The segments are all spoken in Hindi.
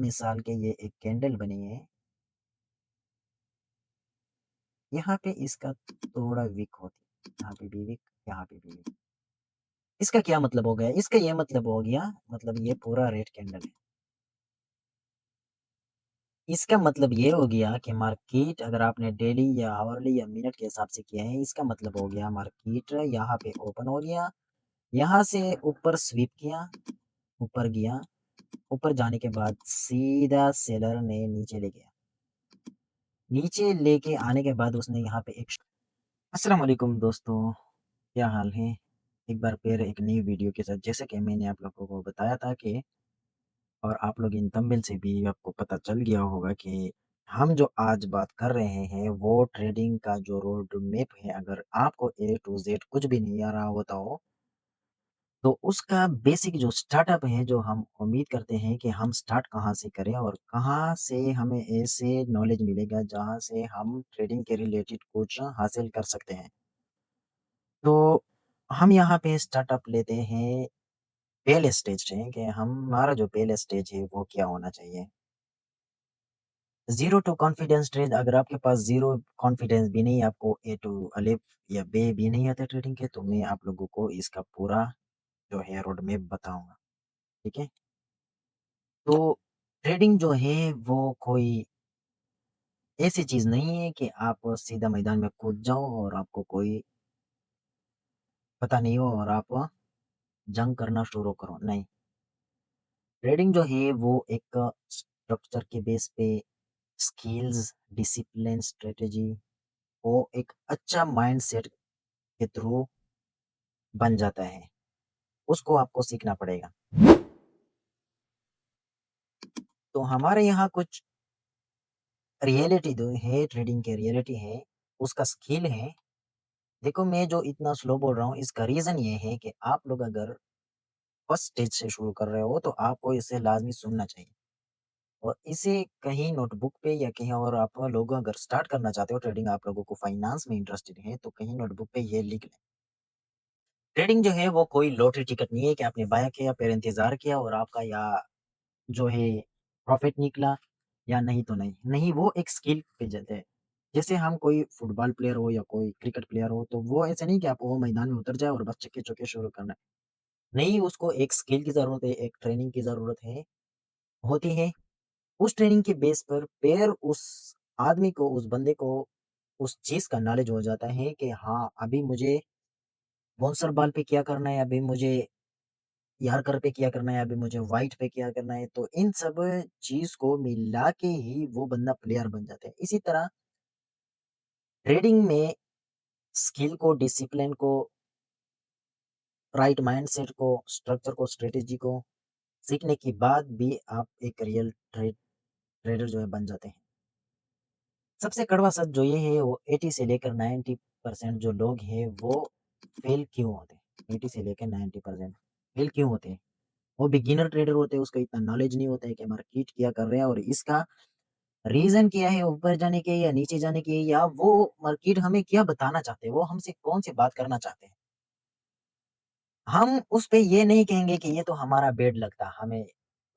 मिसाल के ये एक कैंडल बनी है, यहाँ पे इसका थोड़ा विक होती है, यहाँ पे भी विक, यहाँ पे भी विक। इसका क्या मतलब हो गया? इसका ये मतलब हो गया, मतलब ये पूरा रेड कैंडल है। इसका मतलब ये हो गया कि मार्केट अगर आपने डेली या आवरली या मिनट के हिसाब से किया है, इसका मतलब हो गया मार्केट यहाँ पे ओपन हो गया, यहाँ से ऊपर स्वीप किया, ऊपर गया, ऊपर जाने के बाद सीधा सेलर ने नीचे ले गया। नीचे लेके आने के बाद उसने यहाँ पे एक अस्सलाम वालेकुम दोस्तों, क्या हाल है? एक बार फिर एक नई वीडियो के साथ, जैसे कि मैंने आप लोगों को बताया था कि और आप लोग इन थंबनेल से भी आपको पता चल गया होगा कि हम जो आज बात कर रहे हैं वो ट्रेडिंग का जो रोड मैप है, अगर आपको ए टू ज़ेड कुछ भी नहीं आ रहा होता हो, तो उसका बेसिक जो स्टार्टअप है, जो हम उम्मीद करते हैं कि हम स्टार्ट कहाँ से करें और कहाँ से हमें ऐसे नॉलेज मिलेगा जहाँ से हम ट्रेडिंग के रिलेटेड कुछ हासिल कर सकते हैं। तो हम यहाँ पे स्टार्टअप लेते हैं, पहले स्टेज से कि हमारा जो पहले स्टेज है वो क्या होना चाहिए। ज़ीरो टू कॉन्फिडेंस ट्रेड, अगर आपके पास ज़ीरो कॉन्फिडेंस भी नहीं, आपको ए टू अलिफ या बे भी नहीं आते ट्रेडिंग के, तो मैं आप लोगों को इसका पूरा जो है रोड मैप बताऊँगा, ठीक है? तो ट्रेडिंग जो है वो कोई ऐसी चीज़ नहीं है कि आप सीधा मैदान में कूद जाओ और आपको कोई पता नहीं हो और आप जंग करना शुरू करो, नहीं। ट्रेडिंग जो है वो एक स्ट्रक्चर के बेस पे स्किल्स, डिसिप्लिन, स्ट्रेटजी, वो एक अच्छा माइंडसेट के थ्रू बन जाता है। उसको आपको सीखना पड़ेगा। तो हमारे यहाँ कुछ रियलिटी जो है, ट्रेडिंग की रियलिटी है, उसका स्किल है। देखो, मैं जो इतना स्लो बोल रहा हूँ, इसका रीज़न ये है कि आप लोग अगर फर्स्ट स्टेज से शुरू कर रहे हो, तो आपको इसे लाज़मी सुनना चाहिए और इसे कहीं नोटबुक पे या कहीं और आप लोग अगर स्टार्ट करना चाहते हो ट्रेडिंग, आप लोगों को फाइनेंस में इंटरेस्टेड है, तो कहीं नोटबुक पे ये लिख लें। ट्रेडिंग जो है वो कोई लॉटरी टिकट नहीं है कि आपने बाय किया, फिर इंतज़ार किया और आपका या जो है प्रॉफ़िट निकला या नहीं तो नहीं। नहीं, वो एक स्किल पे जाते हैं। जैसे हम कोई फुटबॉल प्लेयर हो या कोई क्रिकेट प्लेयर हो, तो वो ऐसा नहीं कि आपको वो मैदान में उतर जाए और बस छक्के-चौके शुरू करना है। नहीं, उसको एक स्किल की ज़रूरत है, एक ट्रेनिंग की ज़रूरत है, होती है। उस ट्रेनिंग के बेस पर फिर उस आदमी को, उस बंदे को उस चीज़ का नॉलेज हो जाता है कि हाँ, अभी मुझे बाउंसर बॉल पे क्या करना है, अभी मुझे यॉर्कर पे क्या करना है, अभी मुझे व्हाइट पे क्या करना है। तो इन सब चीज़ को मिला के ही वो बंदा प्लेयर बन जाता है। इसी तरह ट्रेडिंग में स्किल को, डिसिप्लिन को, राइट माइंडसेट को, स्ट्रक्चर को, स्ट्रेटेजी को सीखने के बाद भी आप एक रियल ट्रेडर जो है बन जाते हैं। सबसे कड़वा सच जो ये है, वो 80 से लेकर 90% जो लोग हैं वो फेल क्यों होते हैं? 80 से लेकर 90% फेल क्यों होते हैं? वो बिगिनर ट्रेडर होते हैं, उसको इतना नॉलेज नहीं होता है कि मार्केट क्या कर रहे हैं और इसका रीज़न क्या है, ऊपर जाने के या नीचे जाने के, या वो मार्केट हमें क्या बताना चाहते हैं, वो हमसे कौन-सी बात करना चाहते हैं। हम उस पे ये नहीं कहेंगे कि ये तो हमारा बैड लक था, हमें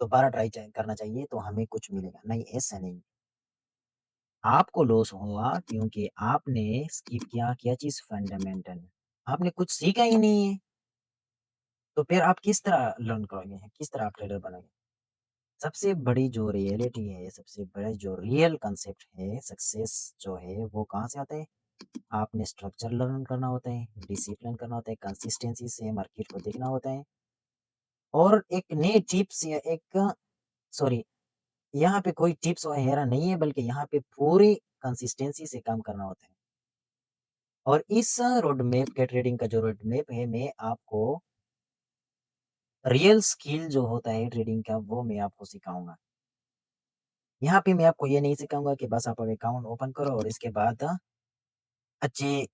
दोबारा ट्राई करना चाहिए तो हमें कुछ मिलेगा। नहीं, ऐसा नहीं। आपको लॉस हुआ क्योंकि आपने स्किप किया क्या चीज़? फंडामेंटल। आपने कुछ सीखा ही नहीं है, तो फिर आप किस तरह लर्न करोगे? किस तरह आप ट्रेडर बनोगे? सबसे बड़ी जो रियलिटी है, सबसे बड़ा जो रियल कांसेप्ट है, सक्सेस जो है वो कहाँ से आता है? आपने स्ट्रक्चर लर्न करना होता है, डिसिप्लिन करना होता है, कंसिस्टेंसी से मार्केट को देखना होता है और एक नए टिप्स या एक सॉरी, यहाँ पे कोई टिप्स वगैरह नहीं है, बल्कि यहाँ पे पूरी कंसिस्टेंसी से काम करना होता है। और इस रोड मैप के, ट्रेडिंग का जो रोड मैप है, मैं आपको रियल स्किल जो होता है ट्रेडिंग का, वो मैं आपको सिखाऊँगा। यहाँ पे मैं आपको ये नहीं सिखाऊँगा कि बस आप अब अकाउंट ओपन करो और इसके बाद अच्छे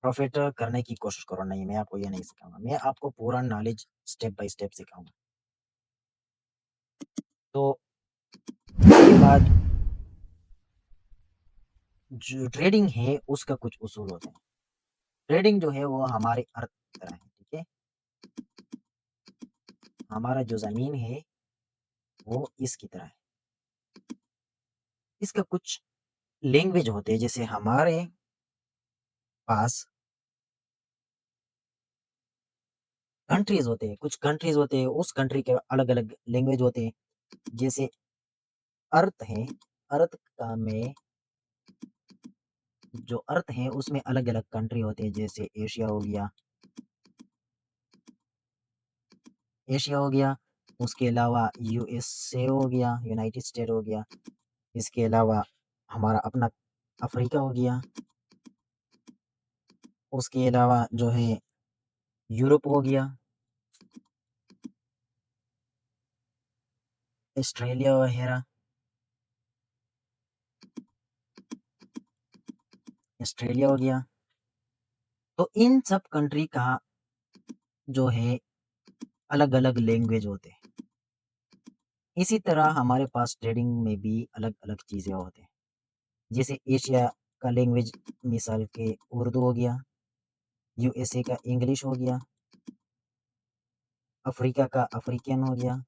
प्रॉफ़िट करने की कोशिश करो। नहीं, मैं आपको ये नहीं सिखाऊँगा। मैं आपको पूरा नॉलेज स्टेप बाय स्टेप सिखाऊँगा। तो इसके बाद जो ट्रेडिंग है उसका कुछ उसूल होते हैं। ट्रेडिंग जो है वो हमारे अर्थ की तरह है, ठीक है? हमारा जो ज़मीन है वो इसकी तरह है। इसका कुछ लैंग्वेज होते हैं, जैसे हमारे पास कंट्रीज़ होते हैं, कुछ कंट्रीज़ होते हैं, उस कंट्री के अलग-अलग लैंग्वेज होते हैं। जैसे अर्थ है, अर्थ का में जो अर्थ है उसमें अलग-अलग कंट्री होते हैं, जैसे एशिया हो गया, उसके अलावा यूएसए हो गया, यूनाइटेड स्टेट हो गया, इसके अलावा हमारा अपना अफ्रीका हो गया, उसके अलावा जो है यूरोप हो गया, ऑस्ट्रेलिया वगैरह, ऑस्ट्रेलिया हो गया। तो इन सब कंट्री का जो है अलग-अलग लैंग्वेज होते हैं। इसी तरह हमारे पास ट्रेडिंग में भी अलग-अलग चीज़ें होते हैं। जैसे एशिया का लैंग्वेज मिसाल के उर्दू हो गया, यूएसए का इंग्लिश हो गया, अफ्रीका का अफ्रीकन हो गया,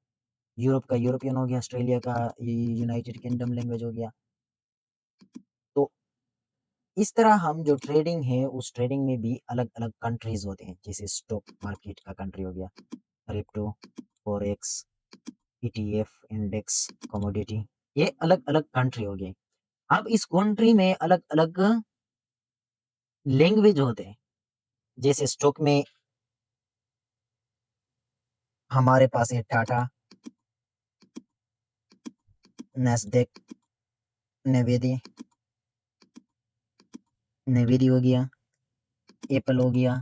यूरोप का यूरोपियन हो गया, ऑस्ट्रेलिया का यूनाइटेड किंगडम लैंग्वेज हो गया। तो इस तरह हम जो ट्रेडिंग है, उस ट्रेडिंग में भी अलग-अलग कंट्रीज़ होते हैं। जैसे स्टॉक मार्केट का कंट्री हो गया, crypto, forex, ETF, index, commodity, ये अलग-अलग कंट्री हो गए। अब इस कंट्री में अलग-अलग लैंग्वेज होते हैं। जैसे स्टॉक में हमारे पास है टाटा, नैस्डैक, नेवेदी नेवेदी हो गया, एप्पल हो गया,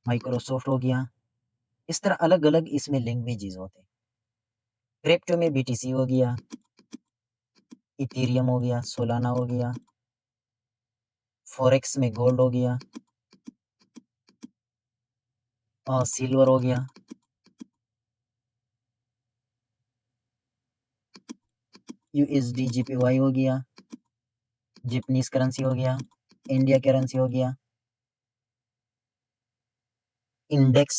माइक्रोसॉफ्ट हो गया। इस तरह अलग-अलग इसमें लैंग्वेजेज़ होते हैं। क्रिप्टो में बीटीसी हो गया, इथेरियम हो गया, सोलाना हो गया, फॉरेक्स में गोल्ड हो गया, सिल्वर हो गया, यूएसडी जीपीवाई हो गया, जापानीज़ करेंसी हो गया, इंडिया करेंसी हो गया, इंडेक्स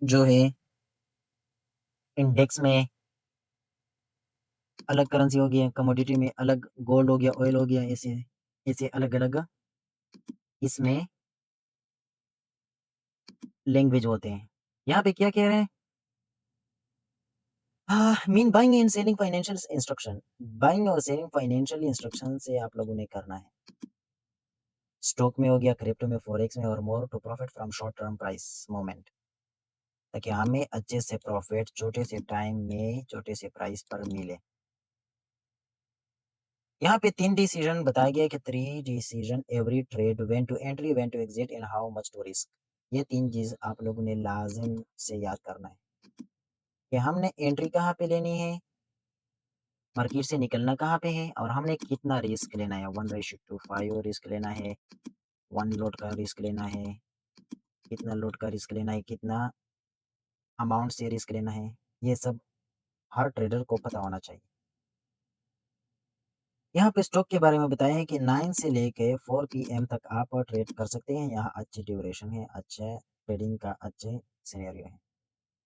जो है, इंडेक्स में अलग करेंसी हो गया, कमोडिटी में अलग गोल्ड हो गया, ऑयल हो गया, ऐसे ऐसे अलग-अलग इसमें लैंग्वेज होते हैं। यहाँ पे क्या कह रहे हैं? Mean buying and selling financial instruction. Buying और सेलिंग फाइनेंशियल इंस्ट्रक्शन से आप लोगों ने करना है। स्टॉक में हो गया, क्रिप्टो में, फॉरेक्स में और more to profit from short term price movement, ताकि हमें अच्छे से प्रॉफिट छोटे से टाइम में छोटे से प्राइस पर मिले। यहाँ पे 3 डिसीजन बताया गया है कि 3 decision every trade, when to entry, when to exit and how much to risk. ये 3 चीज़ आप लोगों ने लाज़िम से याद करना है कि हमने एंट्री कहाँ पे लेनी है, मार्केट से निकलना कहाँ पे है और हमने कितना रिस्क लेना है। 1:5 रिस्क लेना है, 1 लॉट का रिस्क लेना है, कितना लॉट का रिस्क लेना है, कितना अमाउंट से रिस्क लेना है। ये सब हर ट्रेडर को पता होना चाहिए। यहाँ पे स्टॉक के बारे में बताया है कि 9 से लेके 4 पीएम तक आप ट्रेड कर सकते हैं। यहाँ अच्छी ड्यूरेशन है, अच्छा ट्रेडिंग का अच्छे सिनेरियो है।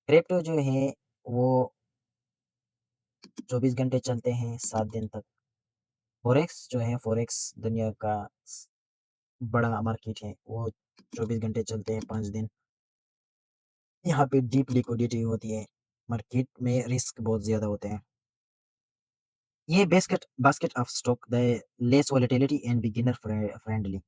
क्रिप्टो जो है वो 24 घंटे चलते हैं, 7 दिन तक। फॉरेक्स जो है, फॉरेक्स दुनिया का स बड़ा मार्केट है, वो 24 घंटे चलते हैं, 5 दिन। यहाँ पे डीप लिक्विडिटी होती है, मार्केट में रिस्क बहुत ज़्यादा होते हैं। ये basket basket of stock the less volatility and beginner friendly.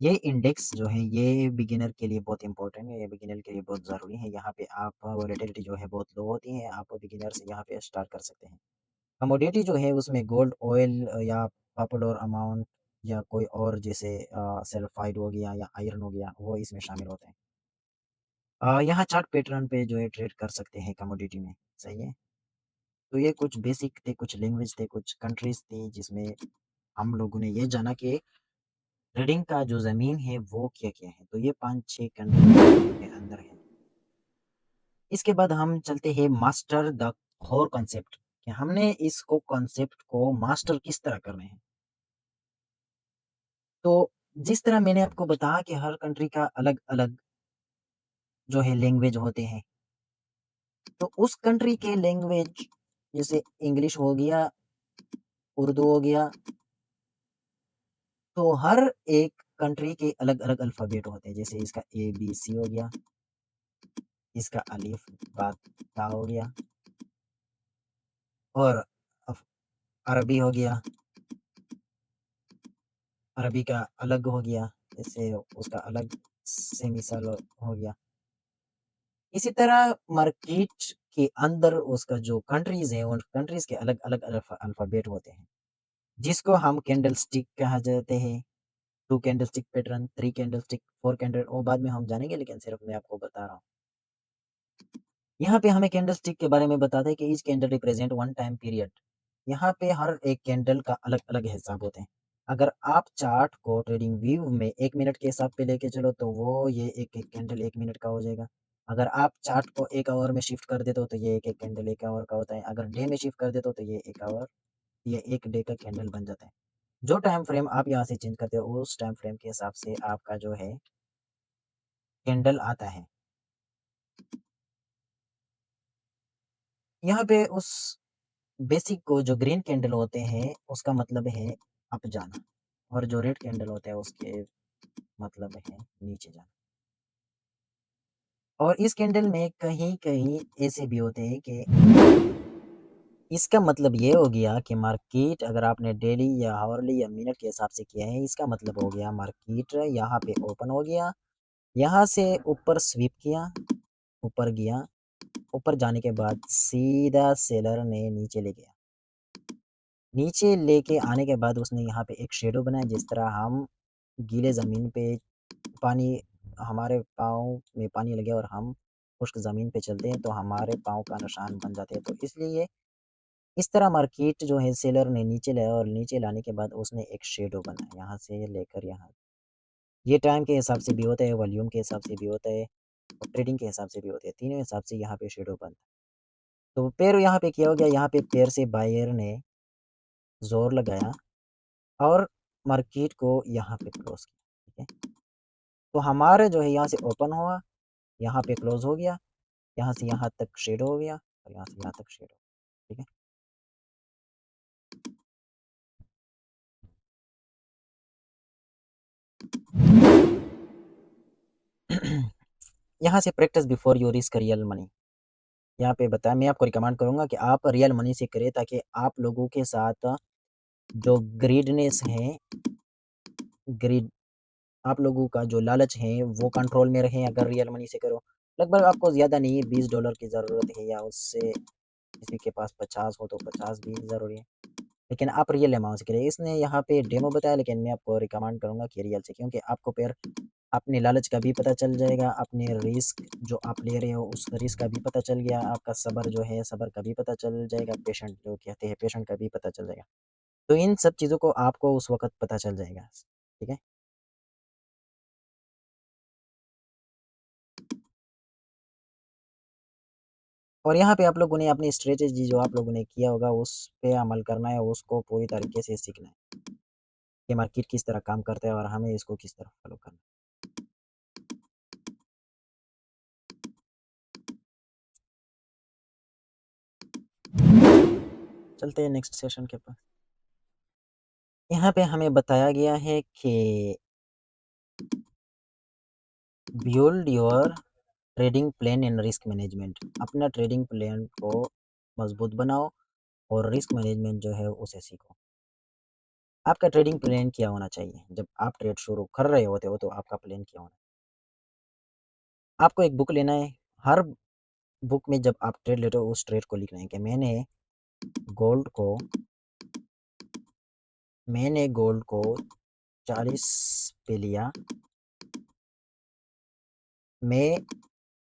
ये इंडेक्स जो है ये बिगिनर के लिए बहुत इंपॉर्टेंट है, ये बिगिनर के लिए बहुत ज़रूरी है। यहाँ पे आप वोलेटिलिटी जो है बहुत लो होती है, आप बिगिनर से यहाँ पे स्टार्ट कर सकते हैं। कमोडिटी जो है उसमें गोल्ड, ऑयल या पॉपुलर अमाउंट या कोई और जैसे सल्फाइड हो गया या आयरन हो गया, वो इसमें शामिल होते हैं। यहाँ चार्ट पैटर्न पे जो है ट्रेड कर सकते हैं कमोडिटी में, सही है। तो ये कुछ बेसिक थे, कुछ लैंग्वेज थे, कुछ कंट्रीज़ थी जिसमें हम लोगों ने ये जाना कि ट्रेडिंग का जो ज़मीन है वो क्या-क्या है। तो ये 5-6 कंट्री के अंदर है। इसके बाद हम चलते हैं मास्टर द कोर कांसेप्ट, कि हमने इसको कांसेप्ट को मास्टर किस तरह करना है। तो जिस तरह मैंने आपको बताया कि हर कंट्री का अलग-अलग जो है लैंग्वेज होते हैं। तो उस कंट्री के लैंग्वेज जैसे इंग्लिश हो गया, उर्दू हो गया, तो हर एक कंट्री के अलग-अलग अल्फ़ाबेट होते हैं। जैसे इसका ए, बी, सी हो गया, इसका अलिफ, बा, ता हो गया और अफ अरबी हो गया, अरबी का अलग हो गया, जैसे उसका अलग से मिसाल हो गया। इसी तरह मार्केट के अंदर उसका जो कंट्रीज़ हैं, उन कंट्रीज़ के अलग-अलग अल्फ़ाबेट होते हैं, जिसको हम कैंडलस्टिक कहा जाते हैं। 2 कैंडलस्टिक पैटर्न, 3 कैंडलस्टिक, 4 कैंडल वो बाद में हम जानेंगे लेकिन सिर्फ़ मैं आपको बता रहा हूँ। यहाँ पे हमें कैंडलस्टिक के बारे में बताते हैं कि each candle represent one time period. यहाँ पे हर एक कैंडल का अलग-अलग हिसाब होते हैं। अगर आप चार्ट को ट्रेडिंग व्यू में 1 मिनट के हिसाब पे लेके चलो तो वो ये एक-एक कैंडल 1 मिनट का हो जाएगा। अगर आप चार्ट को 1 आवर में शिफ्ट कर देते हो तो ये एक-एक कैंडल 1 आवर का होता है। अगर डे में शिफ्ट कर देते हो तो ये 1 आवर ये 1 डे का कैंडल बन जाता है। जो टाइम फ्रेम आप यहाँ से चेंज करते हो उस टाइम फ्रेम के हिसाब से आपका जो है कैंडल आता है। यहाँ पे उस बेसिक को जो ग्रीन कैंडल होते हैं उसका मतलब है अप जाना और जो रेड कैंडल होता है उसके मतलब है नीचे जाना। और इस कैंडल में कहीं-कहीं ऐसे भी होते हैं कि इसका मतलब ये हो गया कि मार्केट अगर आपने डेली या हावरली या मिनट के हिसाब से किया है, इसका मतलब हो गया मार्केट यहाँ पे ओपन हो गया, यहाँ से ऊपर स्वीप किया, ऊपर गया, ऊपर जाने के बाद सीधा सेलर ने नीचे ले गया। नीचे लेके आने के बाद उसने यहाँ पे एक शैडो बनाया जिस तरह हम गीले ज़मीन पे पानी हमारे पाँव में पानी लगे और हम खुश्क ज़मीन पे चलते हैं तो हमारे पाँव का निशान बन जाते हैं। तो इसलिए इस तरह मार्केट जो है सेलर ने नीचे लाया और नीचे लाने के बाद उसने एक शैडो बनाया यहाँ से लेकर यहाँ। ये टाइम के हिसाब से भी होता है, वॉल्यूम के हिसाब से भी होता है और ट्रेडिंग के हिसाब से भी होता है। तीनों हिसाब से यहाँ पे शैडो बनता है। तो पैर यहाँ पे क्या हो गया, यहाँ पे पैर से बायर ने ज़ोर लगाया और मार्केट को यहाँ पे क्लोज़ किया, ठीक है? तो हमारा जो है यहाँ से ओपन हुआ, यहाँ पे क्लोज़ हो गया, यहाँ से यहाँ तक शेडो हो गया और यहाँ से यहाँ तक शेडो, ठीक है? यहाँ से practice before you risk real money. यहाँ पे बताया मैं आपको रिकमेंड करूँगा कि आप रियल मनी से करें ताकि आप लोगों के साथ जो ग्रीडनेस है, ग्रीड आप लोगों का जो लालच है वो कंट्रोल में रहे अगर रियल मनी से करो। लगभग आपको ज़्यादा नहीं $20 की ज़रूरत है या उससे किसी के पास 50 हो तो 50 भी ज़रूरी है। लेकिन आप रियल अमाउंट से करिए। इसने यहाँ पे डेमो बताया लेकिन मैं आपको रिकमेंड करूँगा कि रियल से क्योंकि आपको फिर अपने लालच का भी पता चल जाएगा, अपने रिस्क जो आप ले रहे हो उस रिस्क का भी पता चल गया, आपका सब्र जो है सब्र का भी पता चल जाएगा, पेशेंट जो कहते हैं पेशेंट का भी पता चल जाएगा। तो इन सब चीज़ों को आपको उस वक़्त पता चल जाएगा, ठीक है? और यहाँ पे आप लोगों ने अपनी स्ट्रैटेजी जो आप लोगों ने किया होगा उस पे अमल करना है, उसको पूरी तरीके से सीखना है, कि मार्केट किस तरह काम करता है और हमें इसको किस तरह फ़ॉलो करना है। चलते हैं नेक्स्ट सेशन के पास। यहाँ पे हमें बताया गया है कि build your trading plan and risk management. अपना ट्रेडिंग प्लान को मजबूत बनाओ और रिस्क मैनेजमेंट जो है उसे सीखो। आपका ट्रेडिंग प्लान क्या होना चाहिए? जब आप ट्रेड शुरू कर रहे होते हो तो आपका प्लान क्या होना आपको एक बुक लेना है, हर बुक में जब आप ट्रेड लेते हो उस ट्रेड को लिखना है कि गोल्ड को मैंने गोल्ड को 40 पे लिया, मैं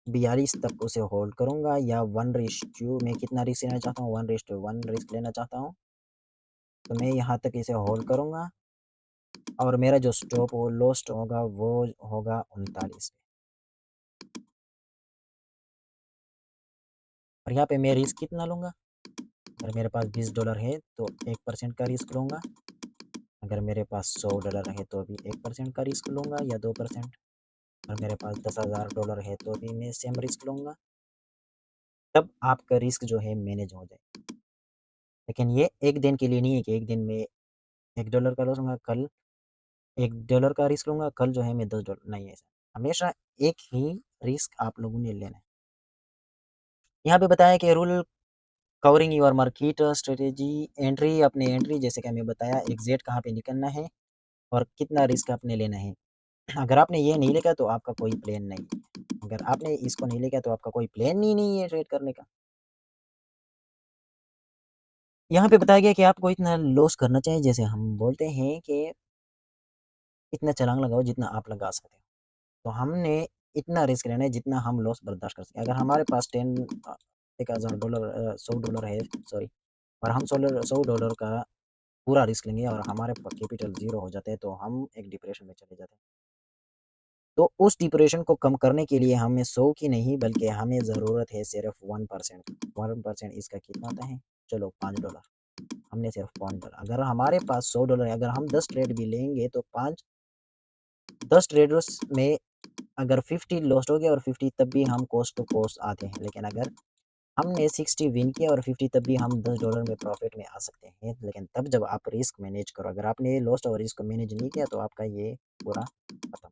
42 तक उसे होल्ड करूँगा या 1:2 मैं कितना रिस्क लेना चाहता हूँ 1:1 रिस्क लेना चाहता हूँ, तो मैं यहाँ तक इसे होल्ड करूँगा और मेरा जो स्टॉप वो लॉस्ट होगा वो होगा 39 और यहाँ पे मैं रिस्क कितना लूँगा? अगर मेरे पास $20 है तो 1% का रिस्क लूँगा, अगर मेरे पास $100 है तो भी 1% का रिस्क लूँगा या 2%। अगर मेरे पास $10,000 है तो भी मैं सेम रिस्क लूँगा, तब आपका रिस्क जो है मैनेज हो जाए। लेकिन ये 1 दिन के लिए नहीं है कि 1 दिन में $1 का लॉस लूँगा, कल $1 का रिस्क लूँगा, कल जो है मैं $10 नहीं, ऐसा। हमेशा एक ही रिस्क आप लोगों ने लेना है। यहाँ पे बताया कि rule covering your market strategy entry, अपनी एंट्री जैसे कि हमें बताया एग्ज़ैक्ट कहाँ पे निकलना है और कितना रिस्क आपने लेना है। अगर आपने ये नहीं लिखा तो आपका कोई प्लान नहीं है। अगर आपने इसको नहीं लिखा तो आपका कोई प्लान ही नहीं है ट्रेड करने का। यहाँ पे बताया गया कि आपको इतना लॉस करना चाहिए, जैसे हम बोलते हैं कि इतना छलांग लगाओ जितना आप लगा सकते हो। तो हमने इतना रिस्क लेना है जितना हम लॉस बर्दाश्त कर सकें। अगर हमारे पास 1000 $100 है, सॉरी, और हम सोलर $100 का पूरा रिस्क लेंगे और हमारे कैपिटल ज़ीरो हो जाता है तो हम एक डिप्रेशन में चले जाते हैं। तो उस डिप्रेशन को कम करने के लिए हमें 100 की नहीं बल्कि हमें ज़रूरत है सिर्फ 1%। 1% इसका कितना होता है? चलो $5। हमने सिर्फ $5, अगर हमारे पास $100 है, अगर हम 10 ट्रेड भी लेंगे तो 5 10 ट्रेडर्स में अगर 50 लॉस्ट हो गया और 50 तब भी हम कॉस्ट टू कॉस्ट आते हैं। लेकिन अगर हमने 60 विन किया और 50 तब भी हम $10 में प्रॉफिट में आ सकते हैं। लेकिन तब जब आप रिस्क मैनेज करो, अगर आपने लॉस्ट और रिस्क मैनेज नहीं किया तो आपका ये पूरा खत्म।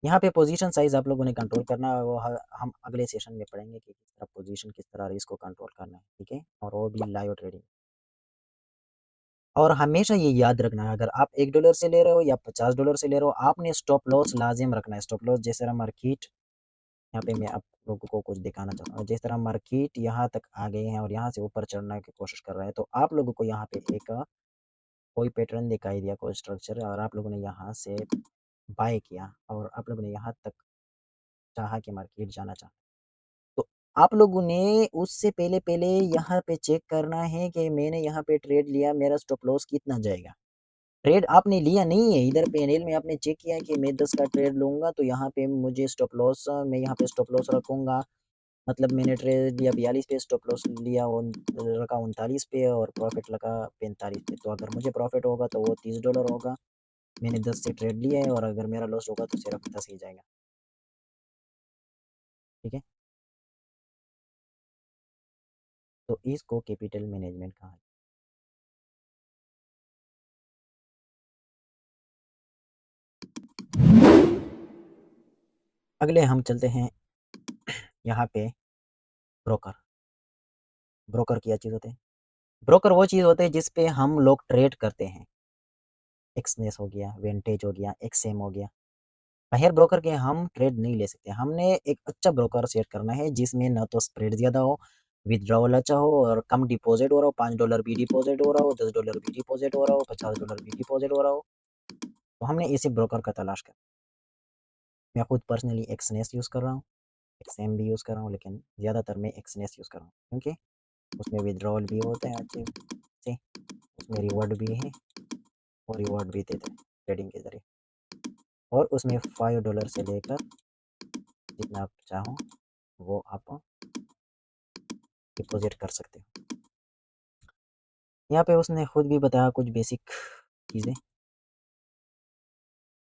यहाँ पे पोजीशन साइज़ आप लोगों ने कंट्रोल करना है, वो ह हम अगले सेशन में पढ़ेंगे कि किस तरह पोजीशन, किस तरह रिस्क को कंट्रोल करना है, ठीक है? और वो भी लाइव ट्रेडिंग। और हमेशा ये याद रखना है, अगर आप $1 से ले रहे हो या $50 से ले रहे हो, आपने स्टॉप लॉस लाज़िम रखना है। स्टॉप लॉस जिस तरह मार्केट, यहाँ पे मैं आप लोगों को कुछ दिखाना चाहता हूँ। जिस तरह मार्केट यहाँ तक आ गए हैं और यहाँ से ऊपर चढ़ने की कोशिश कर रहा है, तो आप लोगों को यहाँ पे एक कोई पैटर्न दिखाई दिया, कोई स्ट्रक्चर, और आप लोगों ने यहाँ से बाय किया और आप लोगों ने यहाँ तक चाहा कि मार्केट जाना चाहा। तो आप लोगों ने उससे पहले-पहले यहाँ पे चेक करना है कि मैंने यहाँ पे ट्रेड लिया, मेरा स्टॉप लॉस कितना जाएगा। ट्रेड आपने लिया नहीं है, इधर पैनल में आपने चेक किया कि मैं 10 का ट्रेड लूँगा तो यहाँ पे मुझे स्टॉप लॉस, मैं यहाँ पे स्टॉप लॉस रखूँगा। मतलब मैंने ट्रेड लिया 42 पे, स्टॉप लॉस लिया रखा 39 पे और प्रॉफ़िट लगा 45 पे। तो अगर मुझे प्रॉफ़िट होगा तो वो $30 होगा। मैंने 10 से ट्रेड लिया है और अगर मेरा लॉस होगा तो सिर्फ़ 10 ही जाएगा, ठीक है? तो इसको कैपिटल मैनेजमेंट कहा है। अगले हम चलते हैं यहाँ पे ब्रोकर। ब्रोकर क्या चीज़ होते हैं? ब्रोकर वो चीज़ होते हैं जिस पे हम लोग ट्रेड करते हैं। एक्सनेस हो गया, विंटेज हो गया, एक्सएम हो गया। बाहर ब्रोकर के हम ट्रेड नहीं ले सकते। हमने एक अच्छा ब्रोकर सेट करना है जिसमें ना तो स्प्रेड ज़्यादा हो, विथड्रॉवल अच्छा हो और कम डिपॉज़िट हो रहा हो, $5 भी डिपॉज़िट हो रहा हो, $10 भी डिपॉज़िट हो रहा हो, $50 भी डिपॉज़िट हो रहा हो। तो हमने ऐसे ब्रोकर का तलाश करा। मैं खुद पर्सनली एक्सनेस यूज़ कर रहा हूँ, एक्सएम भी यूज़ कर रहा हूँ, लेकिन ज़्यादातर मैं एक्सनेस यूज़ कर रहा हूँ क्योंकि उसमें विथड्रॉवल भी होता है अच्छे से, उसमें रिवॉर्ड भी है और रिवॉर्ड भी देते हैं ट्रेडिंग के ज़रिए, और उसमें $5 से लेकर जितना आप चाहो वो आप डिपॉज़िट कर सकते हो। यहाँ पे उसने खुद भी बताया कुछ बेसिक चीज़ें।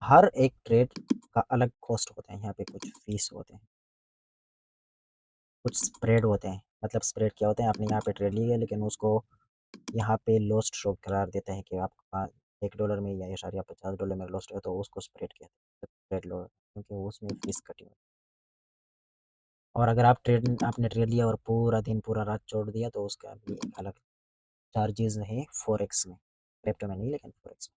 हर एक ट्रेड का अलग कॉस्ट होता है, यहाँ पे कुछ फ़ीस होते हैं, कुछ स्प्रेड होते हैं। मतलब स्प्रेड क्या होता है, आपने यहाँ पे ट्रेड ली है लेकिन उसको यहाँ पे लॉस्ट शो करार देता है कि आपका $1 में या इशारिया $50 में लॉस्ट है तो उसको स्प्रेड कहते हैं, स्प्रेड लॉस, क्योंकि उसमें फ़ीस कटी हुई है। और अगर आपने ट्रेड लिया और पूरा दिन पूरा रात छोड़ दिया तो उसका भी एक अलग चार्जेज़ है फ़ॉरेक्स में, क्रिप्टो में नहीं लेकिन फ़ॉरेक्स में।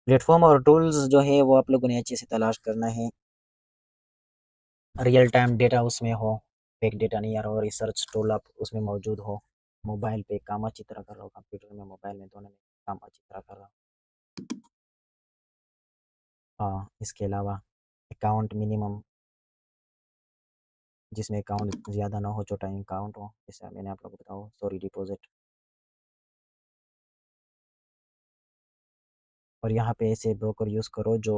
प्लेटफ़ॉर्म और टूल्स जो है वो आप लोगों ने अच्छे से तलाश करना है। रियल टाइम डेटा उसमें हो, फेक डेटा नहीं आ रहा हो, रिसर्च टूल आप उसमें मौजूद हो, मोबाइल पे काम अच्छी तरह कर रहा हो, कंप्यूटर में, मोबाइल में दोनों में काम अच्छी तरह कर रहा हो। हाँ, इसके अलावा अकाउंट मिनिमम, जिसमें अकाउंट ज़्यादा ना हो, छोटा अकाउंट हो, जैसे मैंने आप लोगों को बताया, सॉरी, डिपॉज़िट। और यहाँ पे ऐसे ब्रोकर यूज़ करो जो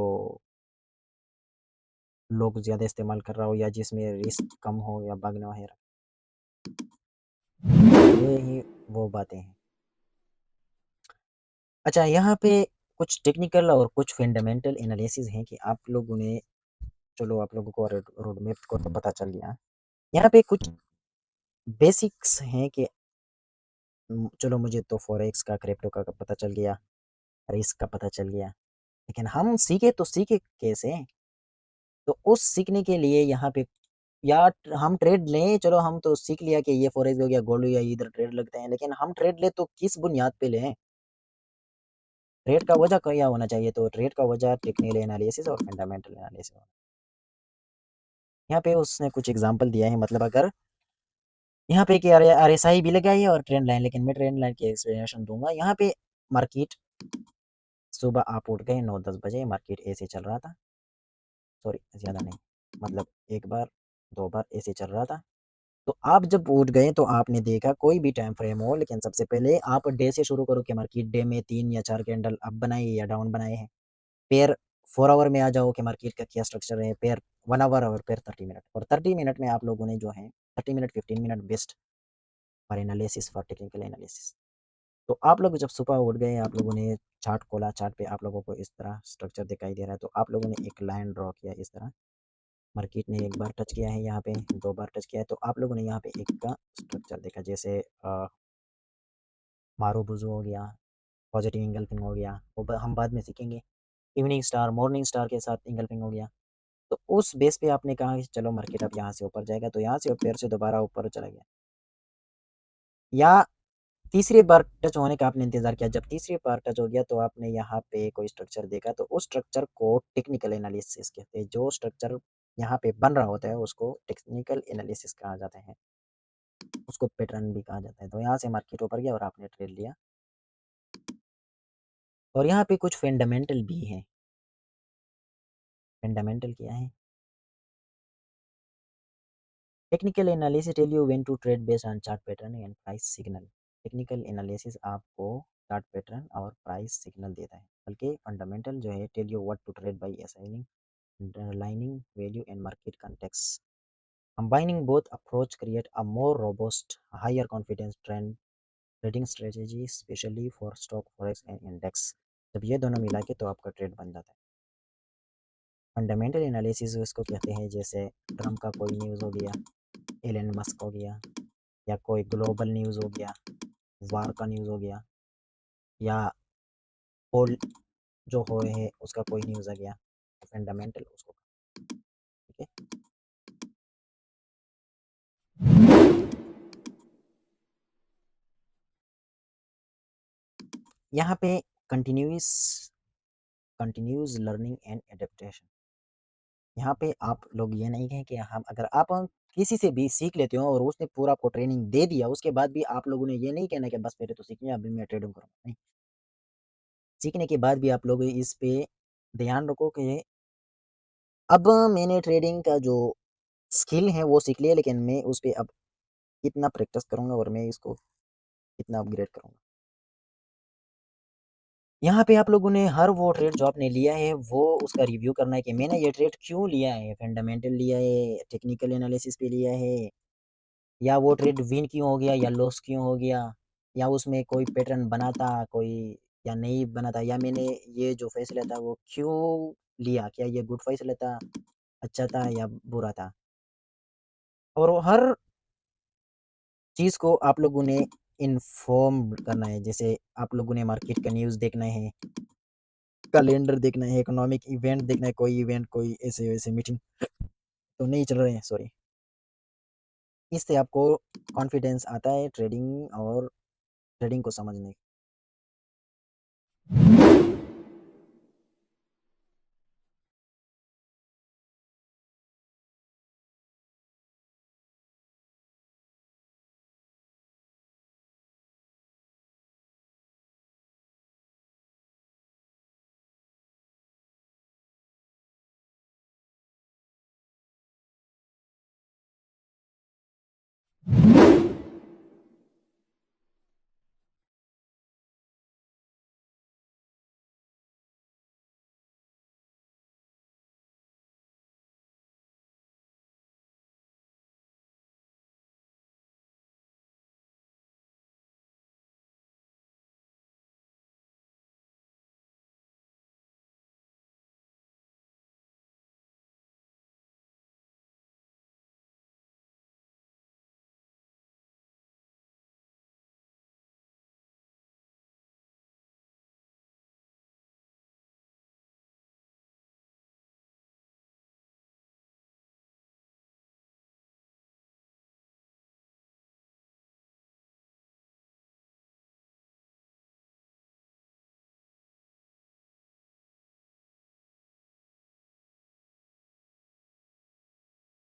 लोग ज़्यादा इस्तेमाल कर रहा हो या जिसमें रिस्क कम हो या भागना वगैरह। ये ही वो बातें हैं। अच्छा, यहाँ पे कुछ टेक्निकल और कुछ फंडामेंटल एनालिसिस हैं कि आप लोगों ने, चलो आप लोगों को रोड मैप को तो पता चल गया। यहाँ पे कुछ बेसिक्स हैं कि चलो मुझे तो फॉरेक्स का, क्रिप्टो का पता चल गया, रिस्क का पता चल गया, लेकिन हम सीखे तो सीखे कैसे? तो उस सीखने के लिए यहाँ पे, या हम ट्रेड लें, चलो हम तो सीख लिया कि ये फॉरेक्स हो गया, गोल्ड या इधर ट्रेड लगते हैं, लेकिन हम ट्रेड ले तो किस बुनियाद पे लें? ट्रेड का वजह क्या होना चाहिए? तो ट्रेड का वजह टेक्निकल एनालिसिस और फंडामेंटल एनालिसिस। यहाँ पे उसने कुछ एग्जांपल दिया है, मतलब अगर यहाँ पे कि आरएसआई भी लगाई है और ट्रेंड लाइन, लेकिन मैं ट्रेंड लाइन की एक्सप्लेनेशन दूंगा। यहाँ पे मार्केट सुबह आप उठ गए 9-10 बजे, मार्केट ऐसे चल रहा था, सॉरी ज़्यादा नहीं, मतलब एक बार 2 बार ऐसे चल रहा था। तो आप जब उठ गए तो आपने देखा कोई भी टाइम फ्रेम हो, लेकिन सबसे पहले आप डे से शुरू करो कि मार्केट डे में 3 या 4 कैंडल अप बनाए या डाउन बनाए हैं। पेयर 4 आवर में आ जाओ कि मार्केट का क्या स्ट्रक्चर है, पेयर 1 आवर और पेयर 30 मिनट, और 30 मिनट में आप लोगों ने जो है 30 minute 15 minute best for analysis, for technical analysis. तो आप लोग जब सुबह उठ गए, आप लोगों ने चार्ट खोला, चार्ट पे आप लोगों को इस तरह स्ट्रक्चर दिखाई दे रहा है, तो आप लोगों ने एक लाइन ड्रॉ किया इस तरह। मार्केट ने एक बार टच किया है यहाँ पे, 2 बार टच किया है, तो आप लोगों ने यहाँ पे एक का स्ट्रक्चर देखा, जैसे मारूबुजू हो गया, पॉजिटिव इंगल्फिंग हो गया, वो हम बाद में सीखेंगे। इवनिंग स्टार, मॉर्निंग स्टार के साथ इंगल्फिंग हो गया। तो उस बेस पे आपने कहा कि चलो मार्केट अब यहाँ से ऊपर जाएगा, तो यहाँ से फिर से दोबारा ऊपर चला गया, या तीसरी बार टच होने का आपने इंतज़ार किया। जब तीसरी बार टच हो गया तो आपने यहाँ पे कोई स्ट्रक्चर देखा, तो उस स्ट्रक्चर को टेक्निकल एनालिसिस कहते हैं। जो स्ट्रक्चर यहाँ पे बन रहा होता है उसको टेक्निकल एनालिसिस कहा जाता है, उसको पैटर्न भी कहा जाता है। तो यहाँ से मार्केट ऊपर गया और आपने ट्रेड लिया। और यहाँ पे कुछ फंडामेंटल भी हैं। फंडामेंटल क्या है? Technical analysis tell you when to trade based on chart pattern and price signal. Technical analysis आपको चार्ट पैटर्न और प्राइस सिग्नल देता है, बल्कि फंडामेंटल जो है tell you what to trade by assigning underlining value and market context. Combining both approach create a more robust, higher confidence trend trading strategy, especially for stock, forex and index. जब ये दोनों मिला के तो आपका ट्रेड बन जाता है। फंडामेंटल एनालिसिस इसको कहते हैं, जैसे ट्रम्प का कोई न्यूज़ हो गया, एलन मस्क हो गया, या कोई ग्लोबल न्यूज़ हो गया, वार का न्यूज़ हो गया, या पोल जो हो है उसका कोई न्यूज़ आ गया, फंडामेंटल उसको, ठीक है। यहाँ पे continuous continues learning and adaptation. यहाँ पे आप लोग ये नहीं कहें कि हम, अगर आप किसी से भी सीख लेते हो और उसने पूरा आपको ट्रेनिंग दे दिया, उसके बाद भी आप लोगों ने ये नहीं कहना कि बस मेरे तो सीख लिया, अभी मैं ट्रेडिंग करूँगा, नहीं। सीखने के बाद भी आप लोग इस पे ध्यान रखो कि अब मैंने ट्रेडिंग का जो स्किल है वो सीख लिया, लेकिन मैं उस पे अब कितना प्रैक्टिस करूँगा और मैं इसको कितना अपग्रेड करूँगा। यहाँ पे आप लोगों ने हर वो ट्रेड जो आपने लिया है वो उसका रिव्यू करना है कि मैंने ये ट्रेड क्यों लिया है, फंडामेंटल लिया है, टेक्निकल एनालिसिस पे लिया है, या वो ट्रेड विन क्यों हो गया या लॉस क्यों हो गया, या उसमें कोई पैटर्न बना था कोई या नहीं बना था, या मैंने ये जो फैसला था वो क्यों लिया, क्या ये गुड फैसला था, अच्छा था या बुरा था। और वो हर चीज़ को आप लोगों ने इन्फॉर्म करना है, जैसे आप लोगों ने मार्केट का न्यूज़ देखना है, कैलेंडर देखना है, इकोनॉमिक इवेंट देखना है, कोई इवेंट कोई ऐसे वैसे मीटिंग तो नहीं चल रहे हैं, सॉरी। इससे आपको कॉन्फिडेंस आता है ट्रेडिंग और ट्रेडिंग को समझने।